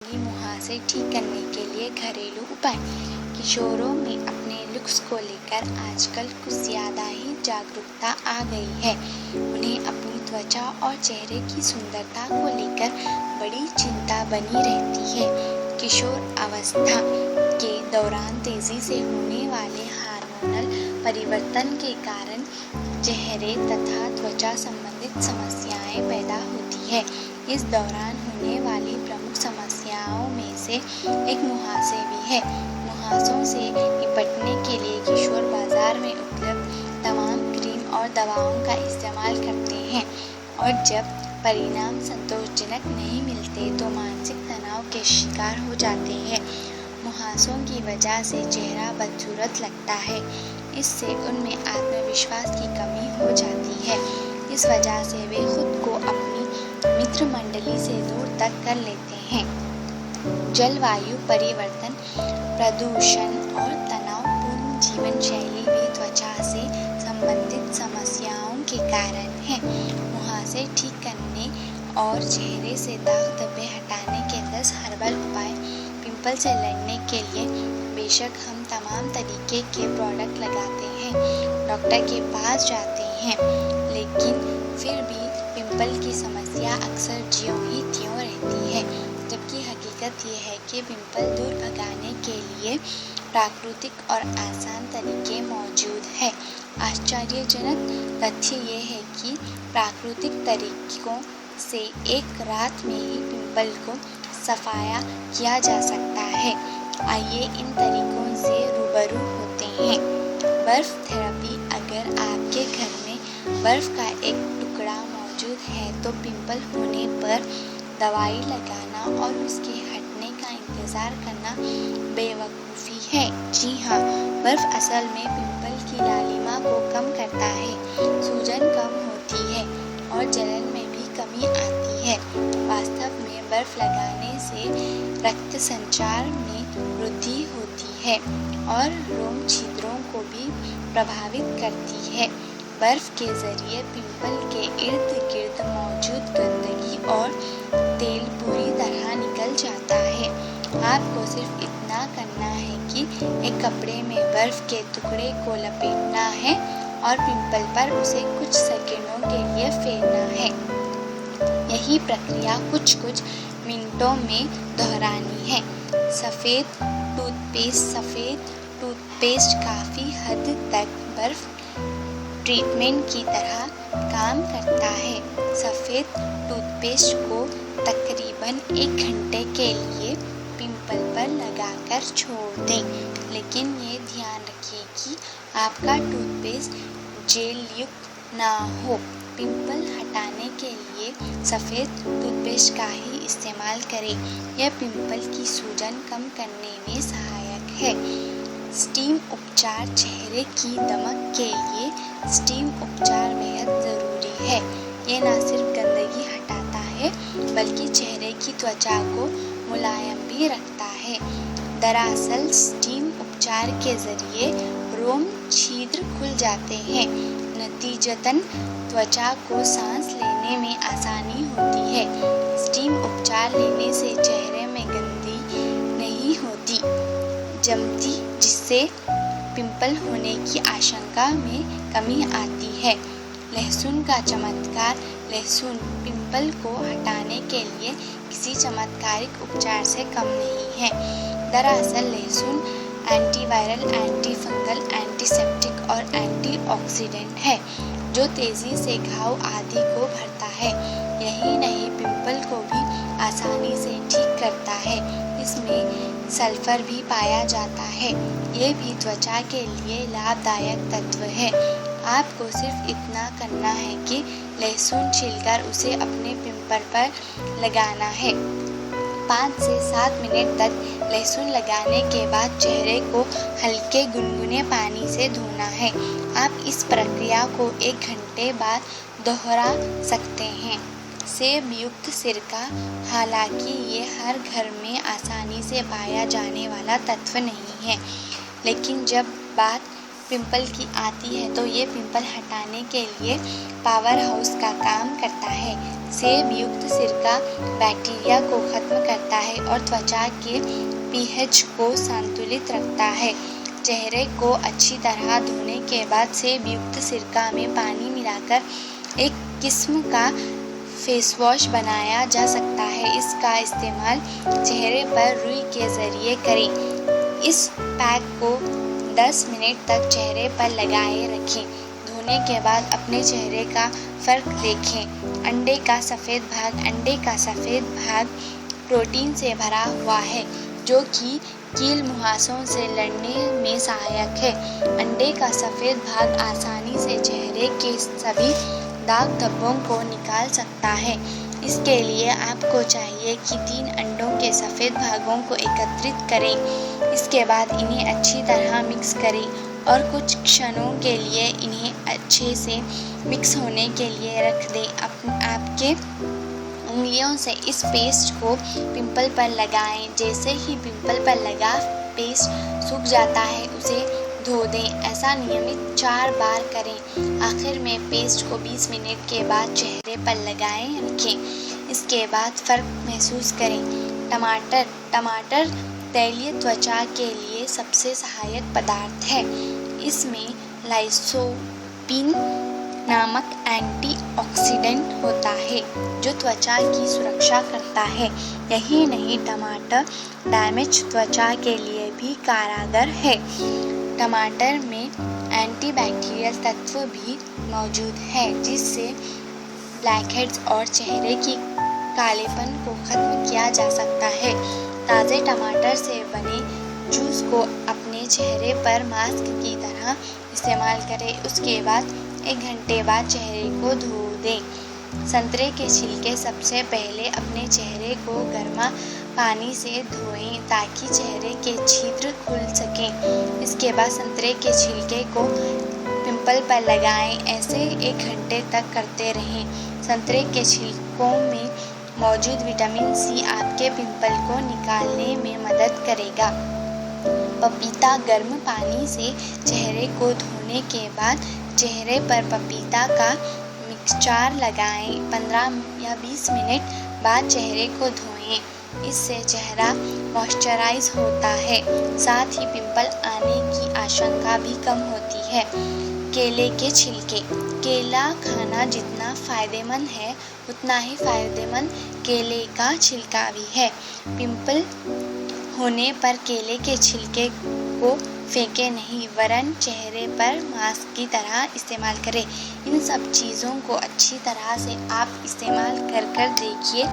मुहासे ठीक करने के लिए घरेलू उपाय। किशोरों में अपने लुक्स को लेकर आजकल कुछ ज़्यादा ही जागरूकता आ गई है। उन्हें अपनी त्वचा और चेहरे की सुंदरता को लेकर बड़ी चिंता बनी रहती है। किशोर अवस्था के दौरान तेज़ी से होने वाले हार्मोनल परिवर्तन के कारण चेहरे तथा त्वचा संबंधित समस्याएं पैदा होती है। इस दौरान होने वाली प्रमुख समस्याओं में से एक मुहासे भी है। मुहासों से निपटने के लिए किशोर बाजार में उपलब्ध तमाम क्रीम और दवाओं का इस्तेमाल करते हैं और जब परिणाम संतोषजनक नहीं मिलते तो मानसिक तनाव के शिकार हो जाते हैं। मुहासों की वजह से चेहरा बदसूरत लगता है। इससे उनमें आत्मविश्वास की कमी हो जाती है। इस वजह से वे खुद को अपनी मित्र मंडली से दूर तक कर लेते हैं। जलवायु परिवर्तन, प्रदूषण और तनावपूर्ण जीवन शैली भी त्वचा से संबंधित समस्याओं के कारण है। मुहासे ठीक करने और चेहरे से दाग धब्बे हटाने के 10 हर्बल उपाय। पिंपल से लड़ने के लिए बेशक हम तमाम तरीके के प्रोडक्ट लगाते हैं, डॉक्टर के पास जाते हैं, लेकिन फिर भी पिंपल की समस्या अक्सर ज्यों ही त्यों रहती है। जबकि हकीकत ये है कि पिंपल दूर भगाने के लिए प्राकृतिक और आसान तरीके मौजूद हैं। आश्चर्यजनक तथ्य ये है कि प्राकृतिक तरीकों से एक रात में ही पिंपल को सफाया किया जा सकता है। आइए इन तरीकों से रूबरू होते हैं। बर्फ थेरेपी। अगर आपके घर में बर्फ का एक टुकड़ा मौजूद है तो पिंपल होने पर दवाई लगाना और उसके हटने का इंतज़ार करना बेवकूफ़ी है। जी हाँ, बर्फ असल में पिंपल की लालिमा को कम करता है, सूजन कम होती है और जलन में भी कमी आती है। वास्तव में बर्फ लगाने से रक्त संचार में वृद्धि होती है और रोम छिद्रों को भी प्रभावित करती है। बर्फ के ज़रिए पिंपल के इर्द गिर्द मौजूद गंदगी और तेल पूरी तरह निकल जाता है। आपको सिर्फ इतना करना है कि एक कपड़े में बर्फ के टुकड़े को लपेटना है और पिंपल पर उसे कुछ सेकंडों के लिए फेरना है। यही प्रक्रिया कुछ मिनटों में दोहरानी है। सफ़ेद टूथपेस्ट काफ़ी हद तक बर्फ ट्रीटमेंट की तरह काम करता है। सफ़ेद टूथपेस्ट को तकरीबन 1 घंटे के लिए पिंपल पर लगाकर छोड़ दें, लेकिन ये ध्यान रखिए कि आपका टूथपेस्ट जेल युक्त ना हो। पिंपल हटाने के लिए सफ़ेद टूथपेस्ट का ही इस्तेमाल करें। यह पिंपल की सूजन कम करने में सहायक है। स्टीम उपचार। चेहरे की दमक के लिए स्टीम उपचार बेहद ज़रूरी है। ये न सिर्फ गंदगी हटाता है बल्कि चेहरे की त्वचा को मुलायम भी रखता है। दरअसल स्टीम उपचार के ज़रिए रोम छिद्र खुल जाते हैं। नतीजतन त्वचा को सांस लेने में आसानी होती है। स्टीम उपचार लेने से चेहरे में गंदगी नहीं होती जमती, जिससे पिंपल होने की आशंका में कमी आती है। लहसुन का चमत्कार। लहसुन पिंपल को हटाने के लिए किसी चमत्कारिक उपचार से कम नहीं है। दरअसल लहसुन एंटीवायरल, एंटीफंगल, एंटीसेप्टिक और एंटीऑक्सीडेंट है जो तेज़ी से घाव आदि को भरता है। यही नहीं, पिंपल को भी आसानी से ठीक करता है। इसमें सल्फर भी पाया जाता है। ये भी त्वचा के लिए लाभदायक तत्व है। आपको सिर्फ इतना करना है कि लहसुन छीलकर उसे अपने पिंपल पर लगाना है। 5 से 7 मिनट तक लहसुन लगाने के बाद चेहरे को हल्के गुनगुने पानी से धोना है। आप इस प्रक्रिया को 1 घंटे बाद दोहरा सकते हैं। सेब युक्त सिरका। हालांकि ये हर घर में आसानी से पाया जाने वाला तत्व नहीं है, लेकिन जब बात पिंपल की आती है तो ये पिंपल हटाने के लिए पावर हाउस का काम करता है। सेब युक्त सिरका बैक्टीरिया को खत्म करता है और त्वचा के पीएच को संतुलित रखता है। चेहरे को अच्छी तरह धोने के बाद सेब युक्त सिरका में पानी मिलाकर एक किस्म का फेस वॉश बनाया जा सकता है। इसका इस्तेमाल चेहरे पर रुई के ज़रिए करें। इस पैक को 10 मिनट तक चेहरे पर लगाए रखें। धोने के बाद अपने चेहरे का फ़र्क देखें। अंडे का सफ़ेद भाग प्रोटीन से भरा हुआ है जो कि कील मुहासों से लड़ने में सहायक है। अंडे का सफ़ेद भाग आसानी से चेहरे के सभी दाग धब्बों को निकाल सकता है। इसके लिए आपको चाहिए कि 3 अंडों के सफ़ेद भागों को एकत्रित करें। इसके बाद इन्हें अच्छी तरह मिक्स करें और कुछ क्षणों के लिए इन्हें अच्छे से मिक्स होने के लिए रख दें। आपके उंगलियों से इस पेस्ट को पिंपल पर लगाएं। जैसे ही पिंपल पर लगा पेस्ट सूख जाता है उसे धो दें। ऐसा नियमित 4 बार करें। आखिर में पेस्ट को 20 मिनट के बाद चेहरे पर लगाएं रखें। इसके बाद फ़र्क महसूस करें। टमाटर तैलीय त्वचा के लिए सबसे सहायक पदार्थ है। इसमें लाइकोपीन नामक एंटीऑक्सीडेंट होता है जो त्वचा की सुरक्षा करता है। यही नहीं, टमाटर डैमेज त्वचा के लिए भी कारगर है। टमाटर में एंटीबैक्टीरियल तत्व भी मौजूद है जिससे ब्लैकहेड्स और चेहरे की कालेपन को खत्म किया जा सकता है। ताज़े टमाटर से बने जूस को अपने चेहरे पर मास्क की तरह इस्तेमाल करें। उसके बाद 1 घंटे बाद चेहरे को धो दें। संतरे के छिलके सबसे पहले अपने चेहरे को गर्मा पानी से धोएं ताकि चेहरे के छिद्र खुल सकें। इसके बाद संतरे के छिलके को पिंपल पर लगाएं। ऐसे 1 घंटे तक करते रहें। संतरे के छिलकों में मौजूद विटामिन सी आपके पिंपल को निकालने में मदद करेगा। पपीता गर्म पानी से चेहरे को धोने के बाद चेहरे पर पपीता का मिक्सचर लगाएं। 15 या 20 मिनट बाद चेहरे को धोएं। इससे चेहरा मॉइस्चराइज होता है। साथ ही पिंपल आने की आशंका भी कम होती है। केले के छिलके। केला खाना जितना फ़ायदेमंद है उतना ही फ़ायदेमंद केले का छिलका भी है। पिंपल होने पर केले के छिलके को फेंके नहीं, वरन चेहरे पर मास्क की तरह इस्तेमाल करें। इन सब चीज़ों को अच्छी तरह से आप इस्तेमाल कर देखिए।